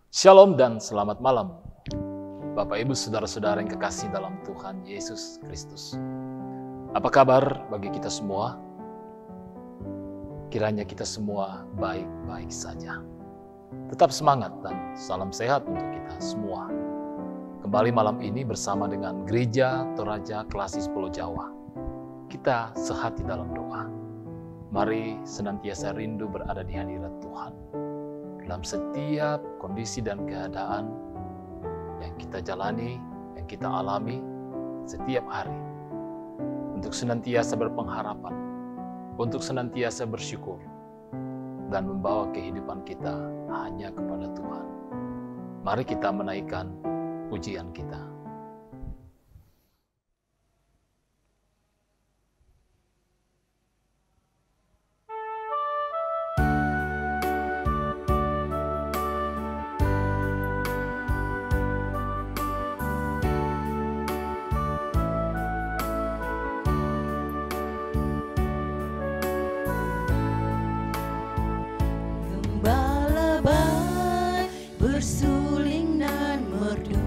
Shalom dan selamat malam, Bapak Ibu Saudara-saudara yang kekasih dalam Tuhan Yesus Kristus. Apa kabar bagi kita semua? Kiranya kita semua baik-baik saja. Tetap semangat dan salam sehat untuk kita semua. Kembali malam ini bersama dengan Gereja Toraja Klasis Pulau Jawa. Kita sehati dalam doa. Mari senantiasa rindu berada di hadirat Tuhan. Dalam setiap kondisi dan keadaan yang kita jalani, yang kita alami setiap hari. Untuk senantiasa berpengharapan, untuk senantiasa bersyukur, dan membawa kehidupan kita hanya kepada Tuhan. Mari kita menaikkan pujian kita. Bersuling dan merdu,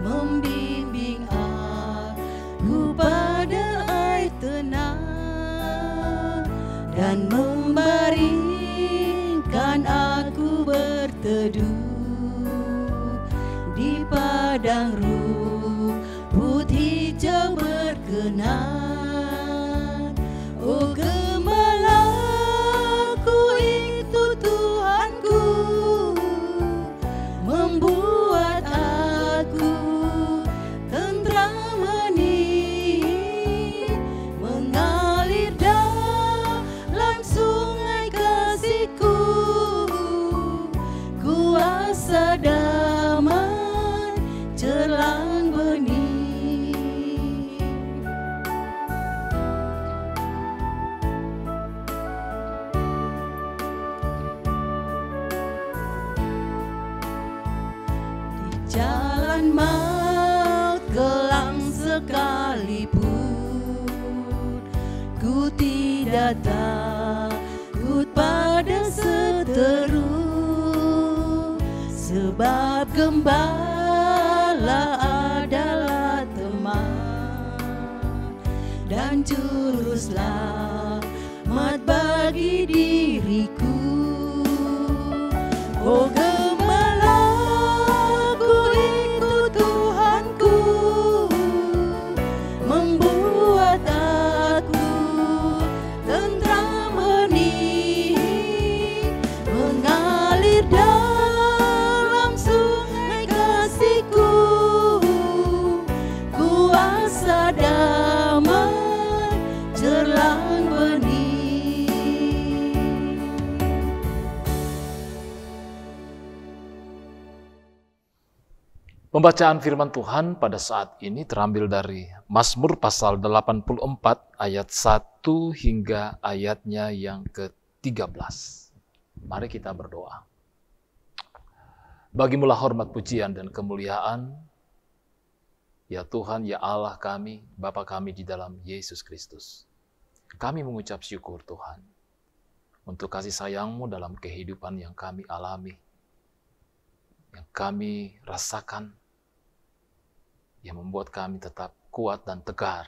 membimbing aku pada air tenang, dan membaringkan aku berteduh di padang rumput hijau berkenan. Oh gembalaku itu Tuhanku, membuat aku tentram hening, mengalir dalam sungai kasih-Ku, kuasa damai jelang bening. Jalan maut kelam sekalipun, ku tidak takut pada seteru, sebab gembala adalah teman dan juru selamat bagi diriku. Oh membuat aku tentram hening, mengalir dalam sungai kasih-Ku, kuasa damai jelang bening. Pembacaan firman Tuhan pada saat ini terambil dari Mazmur pasal 84 ayat 1 hingga ayatnya yang ke-13. Mari kita berdoa. Bagimulah hormat, pujian, dan kemuliaan, ya Tuhan, ya Allah kami, Bapa kami di dalam Yesus Kristus. Kami mengucap syukur Tuhan, untuk kasih sayang-Mu dalam kehidupan yang kami alami, yang kami rasakan, yang membuat kami tetap kuat dan tegar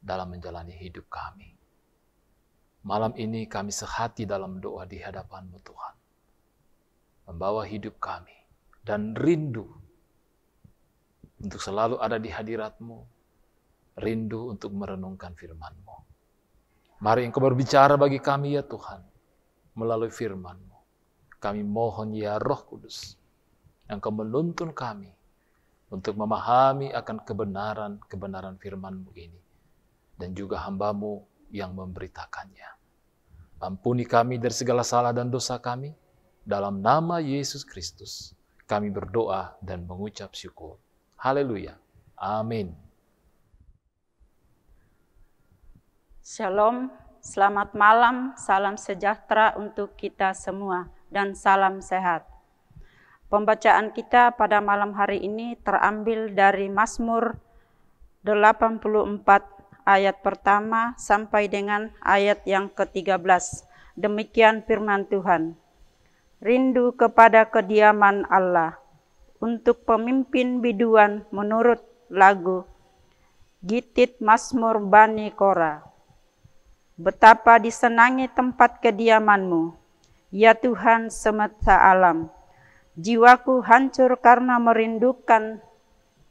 dalam menjalani hidup kami. Malam ini kami sehati dalam doa di hadapan-Mu Tuhan, membawa hidup kami dan rindu untuk selalu ada di hadirat-Mu, rindu untuk merenungkan firman-Mu. Mari Engkau berbicara bagi kami ya Tuhan, melalui firman-Mu. Kami mohon ya Roh Kudus, Engkau menuntun kami untuk memahami akan kebenaran firman-Mu ini, dan juga hamba-Mu yang memberitakannya. Ampuni kami dari segala salah dan dosa kami, dalam nama Yesus Kristus kami berdoa dan mengucap syukur. Haleluya. Amin. Shalom, selamat malam, salam sejahtera untuk kita semua, dan salam sehat. Pembacaan kita pada malam hari ini terambil dari Mazmur 84 ayat pertama sampai dengan ayat yang ke-13. Demikian firman Tuhan. rindu kepada kediaman Allah. Untuk pemimpin biduan menurut lagu Gitit Mazmur Bani Kora. Betapa disenangi tempat kediaman-Mu, ya Tuhan semesta alam. Jiwaku hancur karena merindukan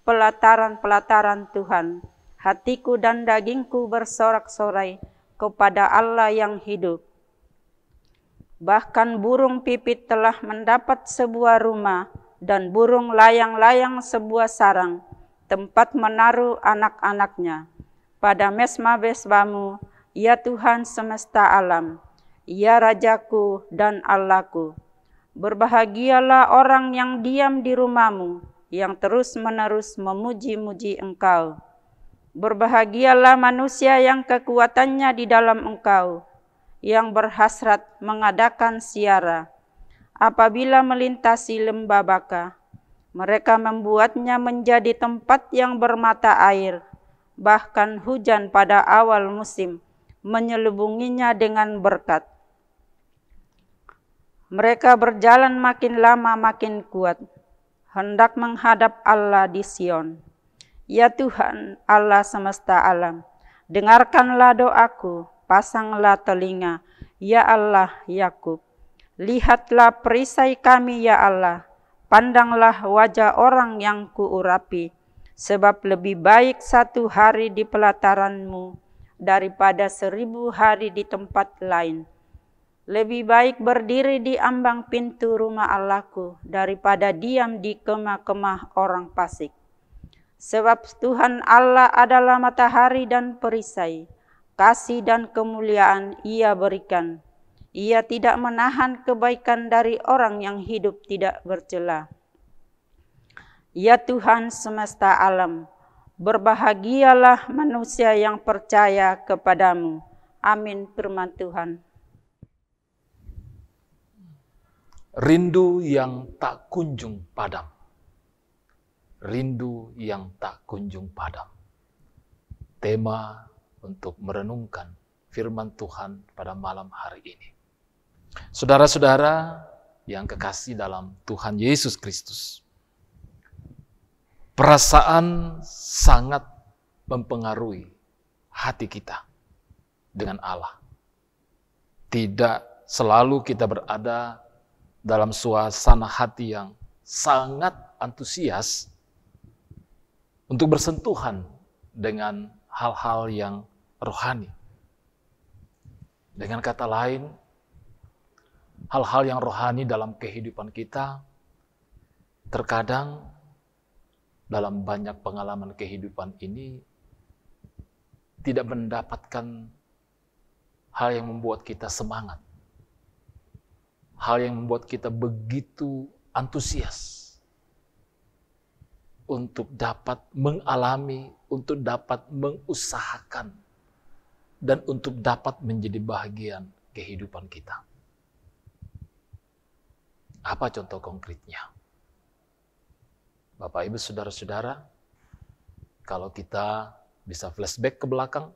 pelataran-pelataran Tuhan. Hatiku dan dagingku bersorak-sorai kepada Allah yang hidup. Bahkan burung pipit telah mendapat sebuah rumah, dan burung layang-layang sebuah sarang, tempat menaruh anak-anaknya. Pada mesbah-mesbah-Mu, ya Tuhan semesta alam, ya Rajaku dan Allahku. Berbahagialah orang yang diam di rumah-Mu, yang terus-menerus memuji-muji Engkau. Berbahagialah manusia yang kekuatannya di dalam Engkau, yang berhasrat mengadakan siara. Apabila melintasi lembah Baka, mereka membuatnya menjadi tempat yang bermata air. Bahkan hujan pada awal musim menyelubunginya dengan berkat. Mereka berjalan makin lama makin kuat, hendak menghadap Allah di Sion. Ya Tuhan, Allah semesta alam, dengarkanlah doaku, pasanglah telinga, ya Allah Yakub. Lihatlah perisai kami, ya Allah, pandanglah wajah orang yang kuurapi, sebab lebih baik 1 hari di pelataran-Mu daripada 1000 hari di tempat lain. Lebih baik berdiri di ambang pintu rumah Allahku daripada diam di kemah-kemah orang fasik. Sebab Tuhan Allah adalah matahari dan perisai, kasih dan kemuliaan Ia berikan. Ia tidak menahan kebaikan dari orang yang hidup tidak bercela. Ya Tuhan semesta alam, berbahagialah manusia yang percaya kepadamu. Amin, firman Tuhan. Rindu yang tak kunjung padam. Rindu yang tak kunjung padam. Tema untuk merenungkan firman Tuhan pada malam hari ini. Saudara-saudara yang kekasih dalam Tuhan Yesus Kristus, perasaan sangat mempengaruhi hati kita dengan Allah. Tidak selalu kita berada dalam suasana hati yang sangat antusias untuk bersentuhan dengan hal-hal yang rohani. Dengan kata lain, hal-hal yang rohani dalam kehidupan kita terkadang dalam banyak pengalaman kehidupan ini tidak mendapatkan hal yang membuat kita semangat. Hal yang membuat kita begitu antusias untuk dapat mengalami, untuk dapat mengusahakan, dan untuk dapat menjadi bagian kehidupan kita. Apa contoh konkretnya? Bapak, Ibu, Saudara-saudara, kalau kita bisa flashback ke belakang,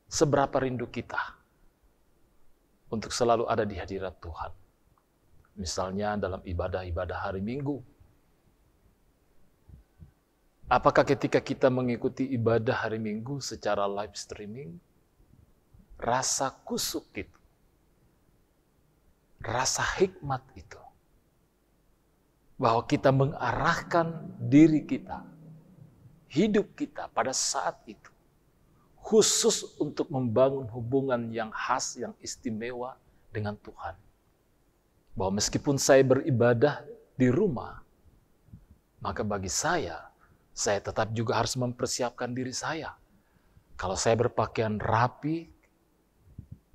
seberapa rindu kita untuk selalu ada di hadirat Tuhan. Misalnya dalam ibadah-ibadah hari Minggu. Apakah ketika kita mengikuti ibadah hari Minggu secara live streaming, rasa kusuk itu, rasa hikmat itu, bahwa kita mengarahkan diri kita, hidup kita pada saat itu, khusus untuk membangun hubungan yang khas, yang istimewa dengan Tuhan. Bahwa meskipun saya beribadah di rumah, maka bagi saya tetap juga harus mempersiapkan diri saya. Kalau saya berpakaian rapi,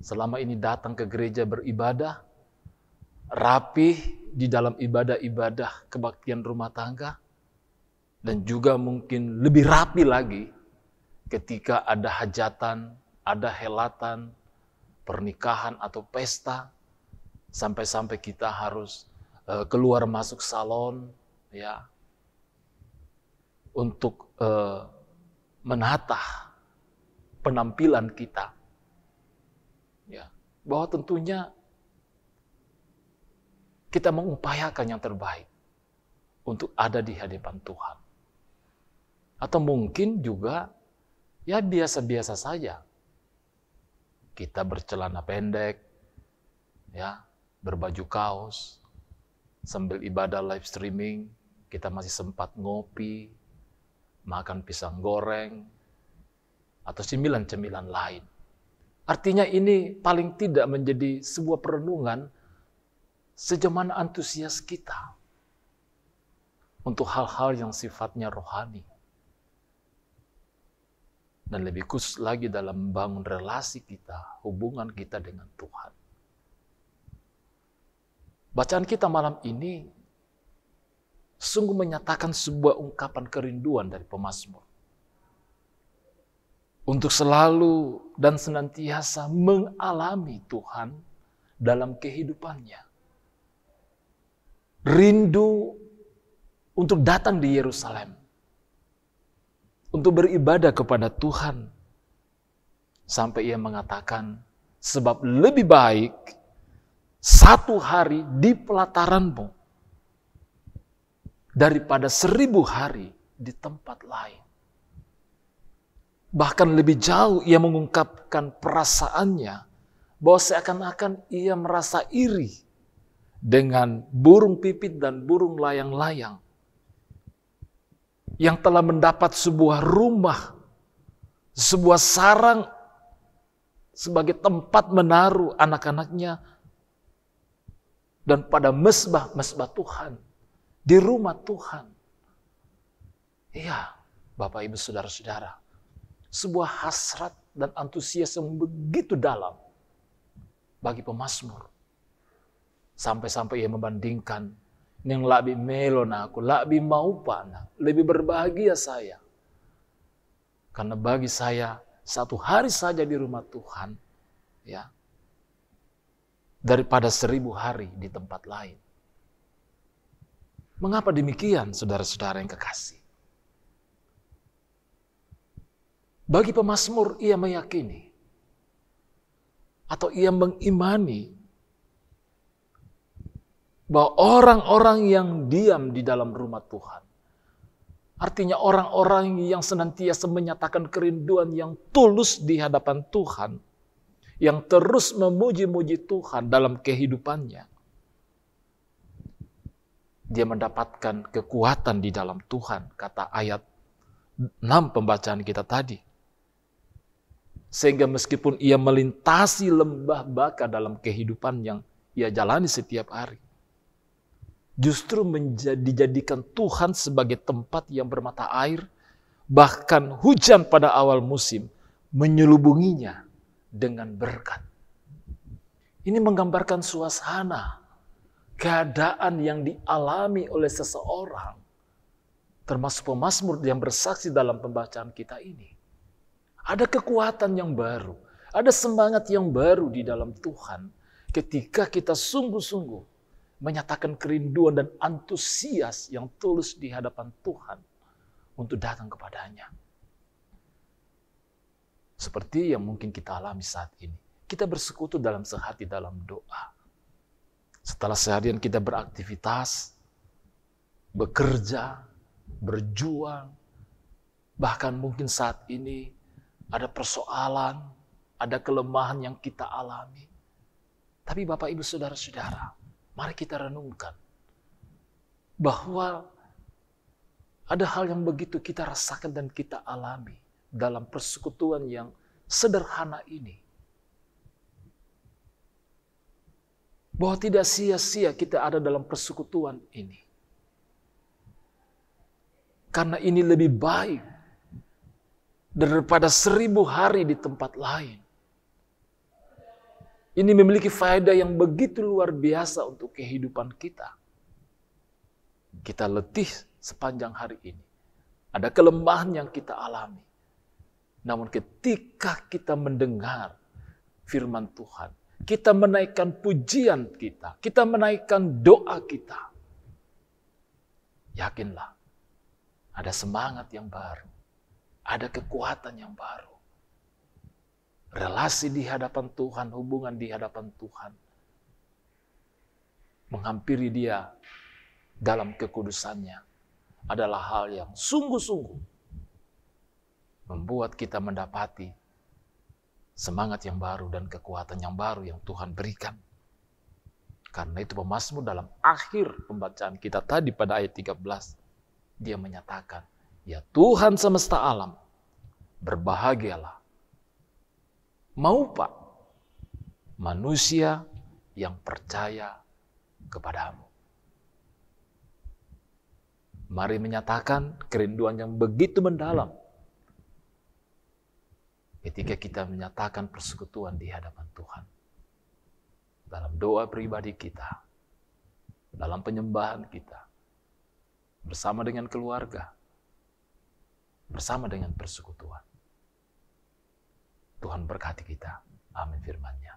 selama ini datang ke gereja beribadah, rapi di dalam ibadah-ibadah kebaktian rumah tangga, dan juga mungkin lebih rapi lagi ketika ada hajatan, ada helatan, pernikahan atau pesta, sampai-sampai kita harus keluar masuk salon, ya, untuk menata penampilan kita, ya, bahwa tentunya kita mengupayakan yang terbaik untuk ada di hadapan Tuhan. Atau mungkin juga ya biasa-biasa saja. Kita bercelana pendek, ya, berbaju kaos, sambil ibadah live streaming, kita masih sempat ngopi, makan pisang goreng, atau cemilan-cemilan lain. Artinya ini paling tidak menjadi sebuah perenungan sejauh mana antusias kita untuk hal-hal yang sifatnya rohani. Dan lebih khusus lagi dalam membangun relasi kita, hubungan kita dengan Tuhan. Bacaan kita malam ini sungguh menyatakan sebuah ungkapan kerinduan dari pemazmur. Untuk selalu dan senantiasa mengalami Tuhan dalam kehidupannya. Rindu untuk datang di Yerusalem. Untuk beribadah kepada Tuhan. Sampai ia mengatakan, sebab lebih baik 1 hari di pelataranmu daripada 1000 hari di tempat lain. Bahkan lebih jauh ia mengungkapkan perasaannya bahwa seakan-akan ia merasa iri dengan burung pipit dan burung layang-layang yang telah mendapat sebuah rumah, sebuah sarang sebagai tempat menaruh anak-anaknya dan pada mesbah-mesbah Tuhan, di rumah Tuhan. Iya, Bapak Ibu Saudara-saudara, sebuah hasrat dan antusias yang begitu dalam bagi pemazmur. Sampai-sampai ia membandingkan, yang lebih melon aku, lebih mau pana, lebih berbahagia saya. Karena bagi saya 1 hari saja di rumah Tuhan, ya, daripada 1000 hari di tempat lain. Mengapa demikian, saudara-saudara yang kekasih? Bagi pemazmur ia meyakini atau ia mengimani bahwa orang-orang yang diam di dalam rumah Tuhan, artinya orang-orang yang senantiasa menyatakan kerinduan yang tulus di hadapan Tuhan, yang terus memuji-muji Tuhan dalam kehidupannya, dia mendapatkan kekuatan di dalam Tuhan, kata ayat 6 pembacaan kita tadi. Sehingga meskipun ia melintasi lembah baka dalam kehidupan yang ia jalani setiap hari, justru dijadikan Tuhan sebagai tempat yang bermata air, bahkan hujan pada awal musim menyelubunginya dengan berkat. Ini menggambarkan suasana, keadaan yang dialami oleh seseorang, termasuk pemazmur yang bersaksi dalam pembacaan kita ini. Ada kekuatan yang baru, ada semangat yang baru di dalam Tuhan ketika kita sungguh-sungguh menyatakan kerinduan dan antusias yang tulus di hadapan Tuhan untuk datang kepadanya. Seperti yang mungkin kita alami saat ini. Kita bersekutu dalam sehati dalam doa. Setelah seharian kita beraktivitas, bekerja, berjuang, bahkan mungkin saat ini ada persoalan, ada kelemahan yang kita alami. Tapi Bapak Ibu Saudara-saudara, mari kita renungkan bahwa ada hal yang begitu kita rasakan dan kita alami dalam persekutuan yang sederhana ini. Bahwa tidak sia-sia kita ada dalam persekutuan ini. Karena ini lebih baik daripada 1000 hari di tempat lain. Ini memiliki faedah yang begitu luar biasa untuk kehidupan kita. Kita letih sepanjang hari ini. Ada kelemahan yang kita alami. Namun ketika kita mendengar firman Tuhan, kita menaikkan pujian kita menaikkan doa kita, yakinlah ada semangat yang baru, ada kekuatan yang baru. Relasi di hadapan Tuhan, hubungan di hadapan Tuhan menghampiri Dia dalam kekudusannya adalah hal yang sungguh-sungguh membuat kita mendapati semangat yang baru dan kekuatan yang baru yang Tuhan berikan. Karena itu pemazmur dalam akhir pembacaan kita tadi pada ayat 13, dia menyatakan, ya Tuhan semesta alam, berbahagialah. Mau Pak, manusia yang percaya kepadamu. Mari menyatakan kerinduan yang begitu mendalam ketika kita menyatakan persekutuan di hadapan Tuhan. Dalam doa pribadi kita, dalam penyembahan kita, bersama dengan keluarga, bersama dengan persekutuan. Tuhan berkati kita. Amin firman-Nya.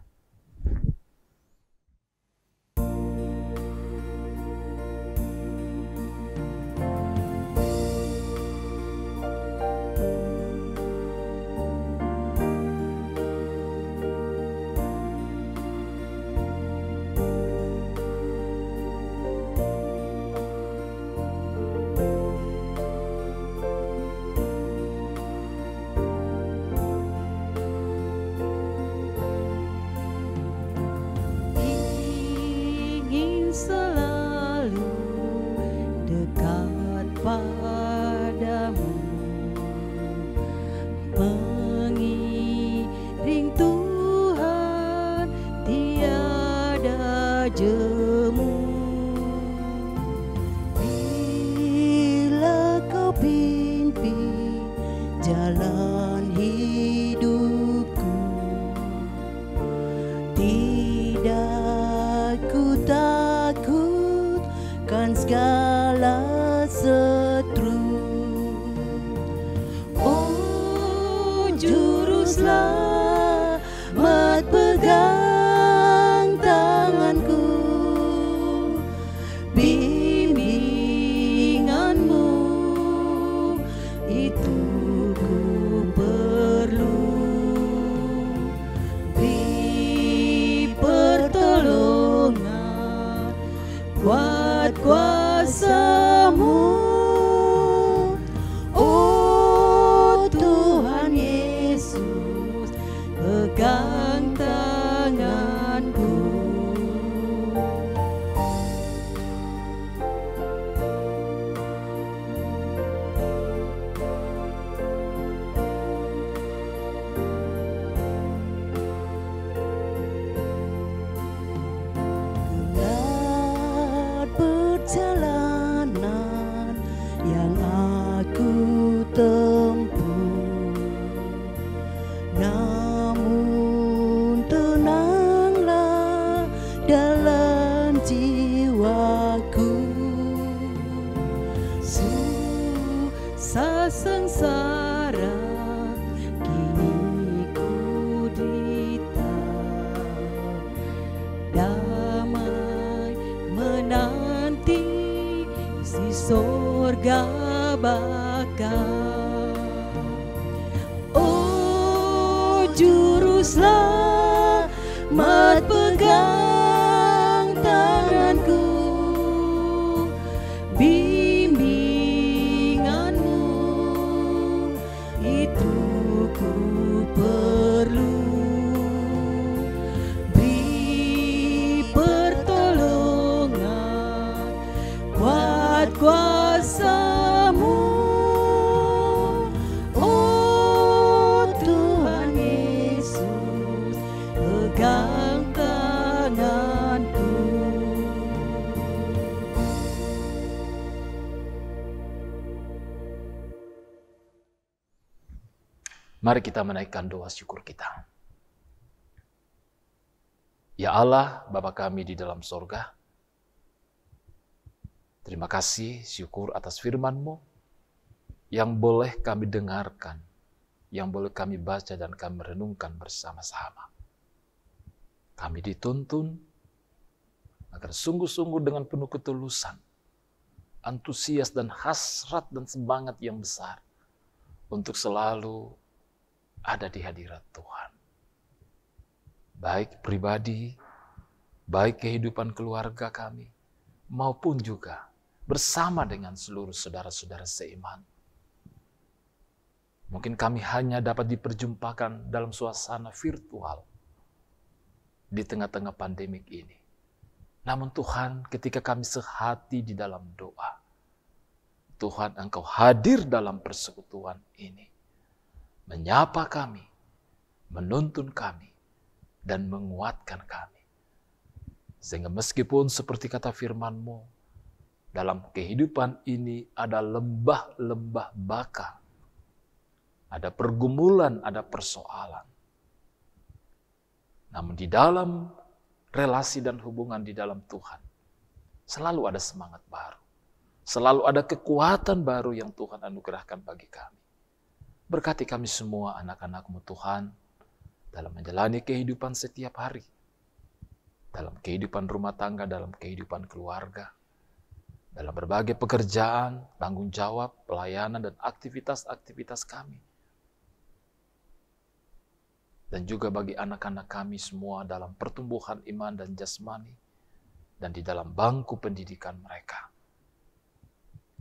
Selalu dekat padamu, mengiring Tuhan tiada jemu. Bila kau pimpin jalan hidupku, tidak ku takutkan segala setru. Oh juru selamat, pegang tanganku, bimbinganmu itu ku perlu. Beri pertolongan, kuat kuasa-Mu, oh Tuhan Yesus, pegang tanganku. Gelap perjalanan yang aku tempuh, namun tenanglah dalam jiwaku. Susah sengsara kini ku derita, damai menanti di sorga bakal. Oh juru selamat, pegang tanganku, bimbinganmu itu ku perlu. Beri pertolongan, kuat kuasa-Mu, oh Tuhan Yesus, pegang tanganku. Mari kita menaikkan doa syukur kita. Ya Allah, Bapa kami di dalam sorga, terima kasih, syukur atas firman-Mu yang boleh kami dengarkan, yang boleh kami baca dan kami renungkan bersama-sama. Kami dituntun agar sungguh-sungguh dengan penuh ketulusan, antusias dan hasrat dan semangat yang besar untuk selalu ada di hadirat Tuhan. Baik pribadi baik kehidupan keluarga kami, maupun juga bersama dengan seluruh saudara-saudara seiman. Mungkin kami hanya dapat diperjumpakan dalam suasana virtual di tengah-tengah pandemik ini. Namun Tuhan, ketika kami sehati di dalam doa, Tuhan, Engkau hadir dalam persekutuan ini, menyapa kami, menuntun kami, dan menguatkan kami. Sehingga meskipun seperti kata firman-Mu, dalam kehidupan ini ada lembah-lembah baka, ada pergumulan, ada persoalan. Namun di dalam relasi dan hubungan di dalam Tuhan, selalu ada semangat baru. Selalu ada kekuatan baru yang Tuhan anugerahkan bagi kami. Berkati kami semua anak-anak-Mu Tuhan, dalam menjalani kehidupan setiap hari. Dalam kehidupan rumah tangga, dalam kehidupan keluarga. Dalam berbagai pekerjaan, tanggung jawab, pelayanan, dan aktivitas-aktivitas kami. Dan juga bagi anak-anak kami semua dalam pertumbuhan iman dan jasmani, dan di dalam bangku pendidikan mereka.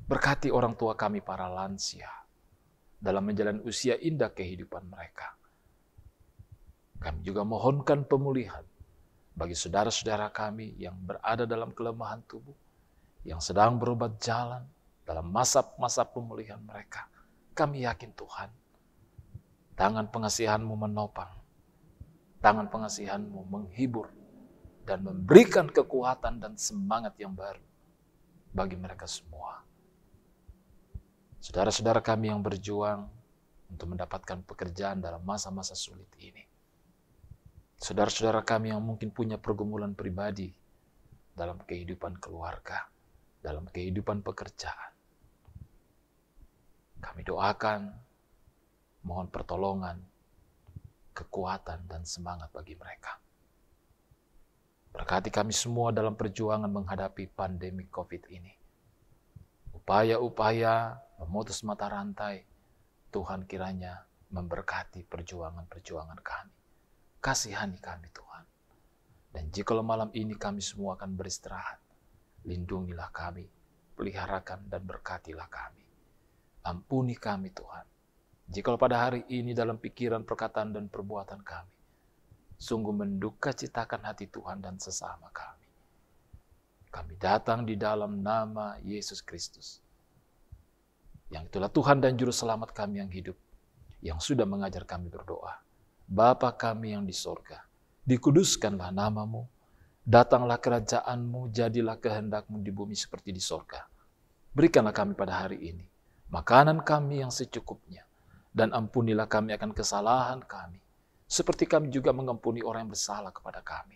Berkati orang tua kami para lansia, dalam menjalani usia indah kehidupan mereka. Kami juga mohonkan pemulihan bagi saudara-saudara kami yang berada dalam kelemahan tubuh, yang sedang berobat jalan dalam masa-masa pemulihan mereka. Kami yakin Tuhan, tangan pengasihan-Mu menopang, tangan pengasihan-Mu menghibur, dan memberikan kekuatan dan semangat yang baru bagi mereka semua. Saudara-saudara kami yang berjuang untuk mendapatkan pekerjaan dalam masa-masa sulit ini. Saudara-saudara kami yang mungkin punya pergumulan pribadi dalam kehidupan keluarga, dalam kehidupan pekerjaan. Kami doakan, mohon pertolongan, kekuatan, dan semangat bagi mereka. Berkati kami semua dalam perjuangan menghadapi pandemi COVID ini. Upaya-upaya memutus mata rantai, Tuhan kiranya memberkati perjuangan-perjuangan kami. Kasihani kami Tuhan. Dan jikalau malam ini kami semua akan beristirahat, lindungilah kami, peliharakan dan berkatilah kami. Ampuni kami Tuhan. Jikalau pada hari ini dalam pikiran, perkataan, dan perbuatan kami, sungguh mendukacitakan hati Tuhan dan sesama kami. Kami datang di dalam nama Yesus Kristus, yang itulah Tuhan dan Juru Selamat kami yang hidup, yang sudah mengajar kami berdoa. Bapa kami yang di sorga, dikuduskanlah nama-Mu, datanglah kerajaan-Mu, jadilah kehendak-Mu di bumi seperti di sorga. Berikanlah kami pada hari ini makanan kami yang secukupnya, dan ampunilah kami akan kesalahan kami, seperti kami juga mengampuni orang yang bersalah kepada kami.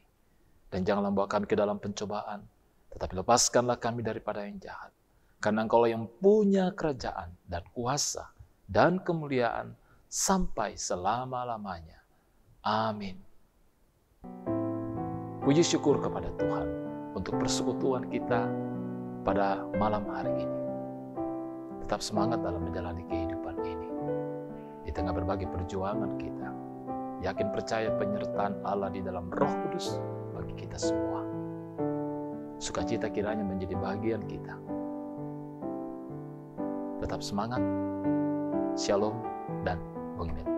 Dan janganlah membawa kami ke dalam pencobaan, tetapi lepaskanlah kami daripada yang jahat. Karena Engkau yang punya kerajaan dan kuasa dan kemuliaan sampai selama-lamanya. Amin. Puji syukur kepada Tuhan untuk persekutuan kita pada malam hari ini. Tetap semangat dalam menjalani kehidupan ini. Di tengah berbagai perjuangan kita, yakin percaya penyertaan Allah di dalam Roh Kudus bagi kita semua. Sukacita kiranya menjadi bagian kita. Tetap semangat. Shalom dan Bung Imet.